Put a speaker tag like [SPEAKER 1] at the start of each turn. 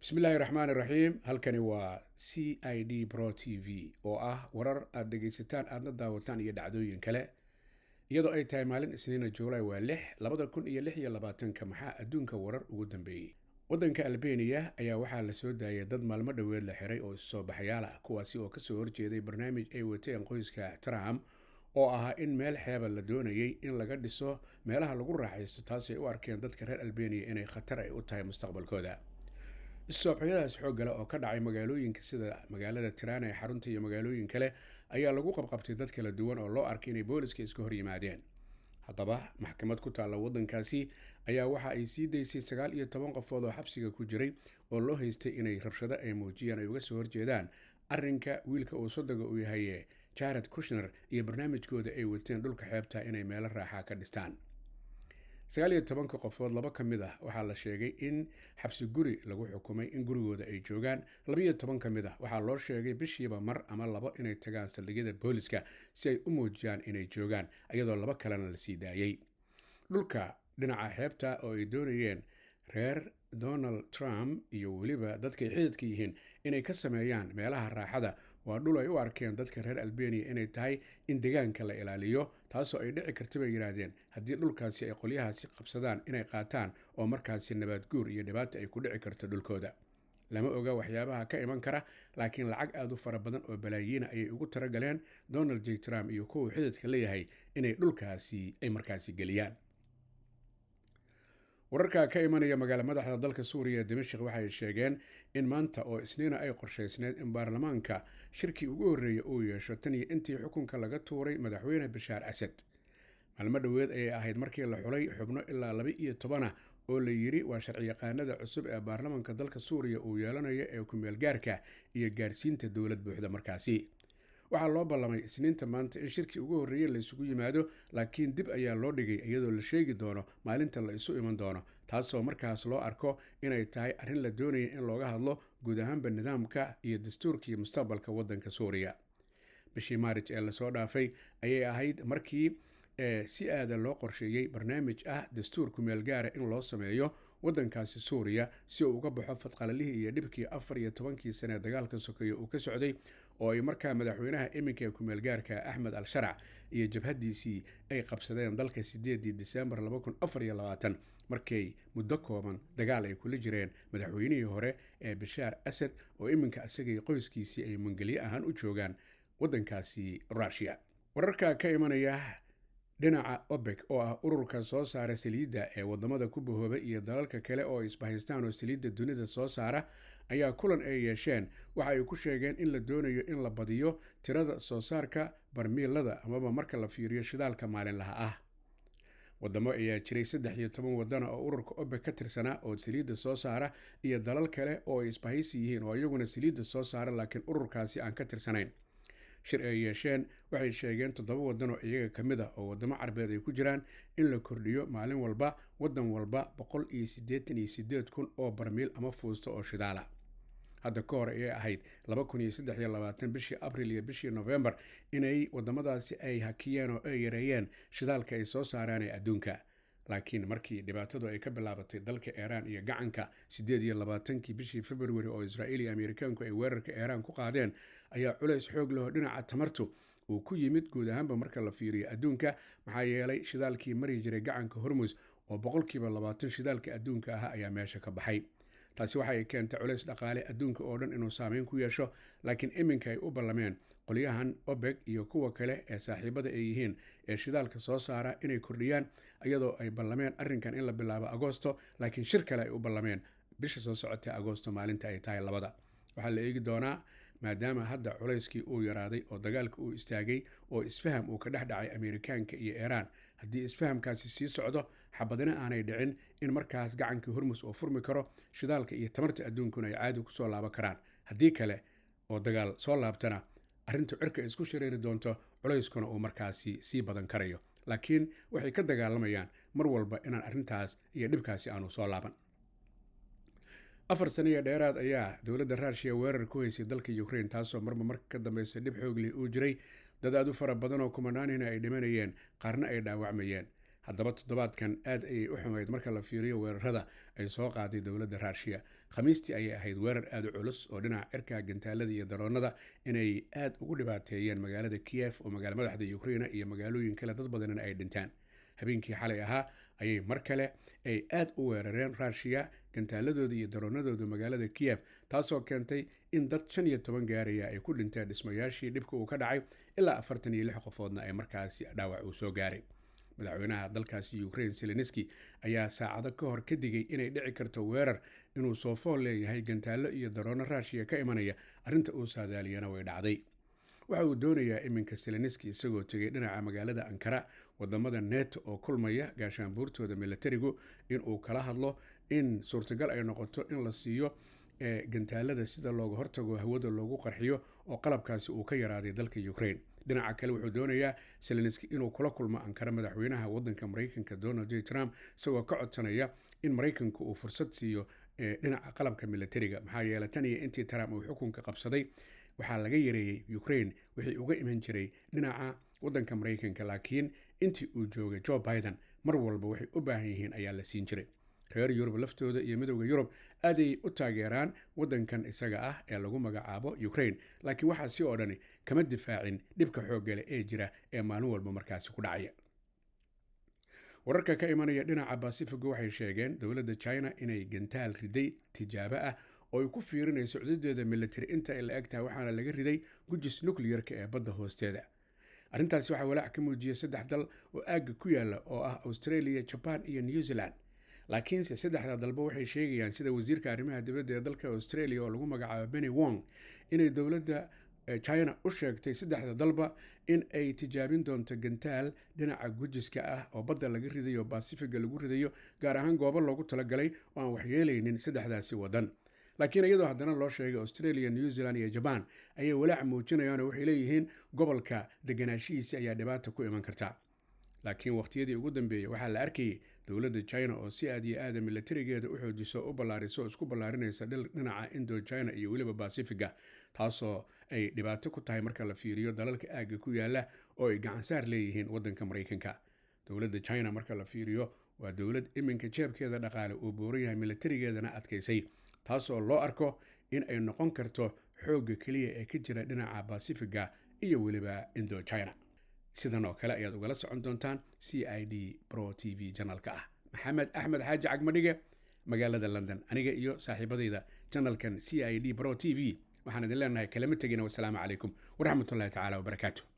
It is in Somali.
[SPEAKER 1] bismillaahi raxmaani raxiim halkani waa c I d pro t v oo ah warar aad dhegaysataan aadna daawataan iyo dhacdooyin kale iyadoo ay tahay maalin isniina juulay waa 2026 maxaa adduunka warar ugu dambeeyey waddanka albaniya ayaa waxaa la soo daayay dad maalmo dhoweed la xiray oo soo baxyaal ah kuwaasi oo kasoo horjeeday barnaamij ay wateen qoyska Trump oo ahaa in meel xeeba la doonayay in laga dhiso meelaha lagu raaxaysto taasay u arkeen dadka reer albaniya inay khatar ay u tahay mustaqbalkooda isooxyadaas xoog gale oo ka dhacay magaalooyinka sida magaalada Tirana ee xarunta iyo magaalooyin kale ayaa lagu qabqabtay dad kala duwan oo loo arkay inay booliska iska hor yimaadeen haddaba maxkamad ku taalla waddankaasi ayaa waxa ay sii daysay 19 qofood oo xabsiga ku jiray oo loo haystay inay rabshado ay muujiyaan ay uga soo horjeedaan arrinka wiilka uu sodoga u yahay Jared Kushner iyo barnaamijkooda ay wateen dhulka xeebta inay meelo raaxa ka dhistaan 19 qofood laba ka mid ah waxaa la sheegay in xabsi guri lagu xukumay in gurigooda ay joogaan 12 ka mid ah waxaa loo sheegay bishiiba mar ama labo inay tagaan saldhigyada booliska si ay u muujiyaan inay joogaan iyadoo laba kalena la sii daayay dhulka dhinaca xeebta oo ay doonayeen reer Donald Trump iyo weliba dadkay xididka yihiin inay ka sameeyaan meelaha raaxada waa dhul ay u arkeen dadka reer Albania inay tahay in deegaanka la ilaaliyo taasoo ay dhici karto bay yiraahdeen haddii dhulkaasi ay qolyahaasi qabsadaan inay qaataan oo markaasi nabad guur iyo dhibaato ay ku dhici karto dhulkooda lama oga waxyaabaha ka iman kara laakiin lacag aad u fara badan oo balaayiin ayay ugu taragaleen Donald J Trump iyo kuwa xididka leeyahay inay dhulkaasi ay markaasi geliyaan wararka ka imanaya magaala madaxda dalka Suuriya Dimashq waxay sheegeen in maanta oo isniina ay qorsheysneed in baarlamaanka shirki ugu horeeyay uu yeesho tan iyo intii xukunka laga tuuray madaxweyne Bashar Assad maalmo dhoweed ayay ahayd markii la xulay xubno ilaa 12 oo la yiri waa sharci yaqaanada cusub ee baarlamaanka dalka Suuriya uu yeelanayo ee ku meel gaarka iyo gaarsiinta dawlad buuxda markaasi waxaa loo ballamay isniinta maanta in shirki ugu horeeyay la isugu yimaado laakiin dib ayaa loo dhigay iyadoo la sheegi doono maalinta la isu iman doono taasoo markaas loo arko inay tahay arrin la doonaya in looga hadlo guud ahaanba nidaamka iyo dastuurka iyo mustaqbalka waddanka Suuriya bishii Maarch ee la soo dhaafay ayay ahayd markii si aada loo qorsheeyay barnaamij ah dastuurku meel gaara in loo sameeyo waddankaasi Suuriya si uu uga baxo fadqalalihii iyo dhibkii 14 sano dagaalka sokeeye uu ka socday oo ay markaa madaxweynaha iminka ku meel gaarka Ahmed al-Sharc iyo jabhadiisii ay qabsadeen dalka 8 December 2024 markay muddo kooban dagaal ay kula jireen madaxweynihii hore ee Bashar Assad oo iminka asagay qoyskiisii ay mangaliye ahaan u joogaan waddankaasi Russia wararka ka imanaya dhinaca OPEC oo ah ururka soo saara saliidda ee wadamada ku bahoobay iyo dalalka kale oo isbahaystaan oo saliidda dunida soo saara ayaa kulan ay yeesheen waxa ay ku sheegeen in la doonayo in la badiyo tirada soo saarka barmiilada amaba marka la fiiriyo shidaalka maalinlaha ah wadamo ayaa jiray 13 wadan oo ururka OPEC ka tirsanaa oo saliidda soo saara iyo dalal kale oo ay isbahaysi yihiin oo iyaguna saliidda soo saara laakiin ururkaasi aan ka tirsanayn shir ay yeesheen waxay sheegeen 7 wadan oo iyaga ka mid ah oo wadamo Carbeed ay ku jiraan in la kordhiyo maalin walba wadan walba 188,000 oo barmiil ama fuusto oo shidaala hadda ka hor ay ahayd 2023 bishii Abriil iyo bishii November inay wadamadaasi ay hakiyeen oo ay yareeyeen shidaalka ay soo saaraan ee adduunka laakiin markii dhibaatadu ay ka bilaabatay dalka Iran iyo gacanka 28 bishii February oo Israa'iil iyo Ameerikaanku ay weerarka Iran ku qaadeen ayaa culays xoog leh dhinaca tamartu uu ku yimid guud ahaanba marka la fiiriyo adduunka maxaa yeelay shidaalkii mari jiray gacanka Hormuz oo 20% shidaalka adduunka ah ayaa meesha ka baxay taasi waxay keentay culays dhaqaale adduunka oo dhan inuu saameyn ku yeesho laakiin iminka ay u ballameen qolyahan OPEC iyo kuwa kale ee saaxiibada ay yihiin ee shidaalka soo saara inay kordhiyaan iyadoo ay ballameen arrinkan in la bilaabo Agoosto laakiin shir kale ay u ballameen bisha soo socotay Agoosto maalinta ay tahay 2 waxaa la eegi doonaa maadaama hadda culayskii uu yaraaday oo dagaalka uu istaagay oo isfaham uu ka dhexdhacay Ameerikaanka iyo Iran haddii isfahamkaasi sii socdo xabadina aanay dhicin in markaas gacanka Hormuz oo furmi karo shidaalka iyo tamarta adduunkuna ay caadi ku soo laaban karaan haddii kale oo dagaal soo laabtana arrintu cirka isku shareeri doonto culayskuna uu markaasi sii badan karayo laakiin waxay ka dagaalamayaan mar walba inaan arrintaas iyo dhibkaasi aanu soo laaban 4 sano dheeraad ayaa dawladda Russia weerar ku haysay dalka Ukraine taasoo marba marka ka dambeysay dhib xoog leh uu jiray dad aad u fara badan oo kumanaan ay dhimanayeen qaarna ay dhaawacmayeen haddaba toddobaadkan aad ayay u xumayd marka la fiiriyo weerarada ay soo qaaday dowladda Russia khamiistii ayay ahayd weerar aad u culus oo dhinaca cirka gantaalada iyo daroonada inay aad ugu dhibaateeyeen magaalada Kiev oo magaalo madaxda Ukraine iyo magaalooyin kale dad badan ay dhintaan. habeenkii xalay ahaa ayay mar kale ay aad u weerareen Russia gantaaladooda iyo daroonadooda magaalada Kiev, taasoo keentay in dad 15 gaaraya ay ku dhinteen dhismayaashii dhibka uu ka dhacay ilaa 46 qofoodna ay markaasi dhaawac u soo gaaray. madaxweynaha dalkaasi Ukraine Zelensky ayaa saacado ka hor ka digay inay dhici karto weerar inuu soo fool leeyahay gantaalo iyo daroono Russia ka imanaya. arrinta uu saadaaliyana way dhacday. waxa uu doonayaa iminka Zelensky isagoo tegay dhinaca magaalada Ankara wadamada NATO oo kulmaya gaashaanbuurtooda militarigu in uu kala hadlo in suurtagal ay noqoto in la siiyo gantaalada sida looga hortago hawada loogu qarxiyo oo qalabkaasi uu ka yaraaday dalka Ukraine. dhinaca kale wuxuu doonayaa Zelensky inuu kula kulmo Ankara madaxweynaha wadanka Mareykanka Donald J. Trump isagoo ka codsanaya in Mareykanku uu fursad siiyo dhinaca qalabka militariga, maxaa yeelay tan iyo intii Trump uu xukunka qabsaday waxaa laga yareeyay Ukraine wixii uga iman jiray dhinaca wadanka Mareykanka, laakiin intii uu joogay Joe Biden mar walba waxay u baahan yihiin ayaa la siin jiray. reer Yurub laftooda iyo midowga Yurub aad ay u taageeraan wadankan isaga ah ee lagu magacaabo Ukraine, laakiin waxaa si oo dhani kama difaacin dhibka xoogga leh ee jira ee maalin walba markaasi ku dhacaya. wararka ka imanaya dhinaca Pacific waxay sheegeen dowladda China inay gantaal riday tijaabo ah oo ay ku fiirinayso xuduudeeda military inta ay la egtahay, waxaana laga riday gujis nuclear-ka ee badda hoosteeda. arrintaasi waxaa walaac ka muujiyay 3 dal oo aagga ku yaala oo ah Australia, Japan iyo New Zealand. laakiinse 3 dalba waxay sheegayaan sida wasiirka arrimaha dibadda ee dalka Australia oo lagu magacaabo Penny Wong inay dowladda China u sheegtay 3 dalba in ay tijaabin doonto gantaal dhinaca gujiska ah oo badda laga ridayo Pacific lagu ridayo, gaar ahaan goobo loogu talagalay oo aan waxyeelaynin 3daasi wadan. laakiin iyadoo haddana loo sheegay Australia, New Zealand iyo Japan ayay walaac muujinayaan oo waxay leeyihiin gobolka deganaashihiisa ayaa dhibaato ku iman karta. laakiin waqtiyadii ugu dambeeyay waxaa la arkayay dowladda China oo si aad iyo aad militarigeeda u xoojiso u ballaariso isku ballaarinaysa dhinaca Indo-China iyo weliba Pacifica, taasoo ay dhibaato ku tahay marka la fiiriyo dalalka aagga ku yaala oo ay gacan saar leeyihiin wadanka Mareykanka. dowladda China marka la fiiriyo waa dowlad iminka jeebkeeda dhaqaale uu booran yahay, militarigeedana adkaysay, taasoo loo arko in ay noqon karto xoogga keliya ee ka jira dhinaca Pacifica iyo weliba Indo-China. sidan oo kale ayaad ugala socon doontaan CID Pro TV channelka ah. Maxamed Axmed Xaaji Cagmadhige, magaalada London. aniga iyo saaxiibadayda channelkan CID Pro TV waxaan idin leenahay kalama tegina. wassalaamu calaykum waraxmatullaahi tacaala wabarakaatu.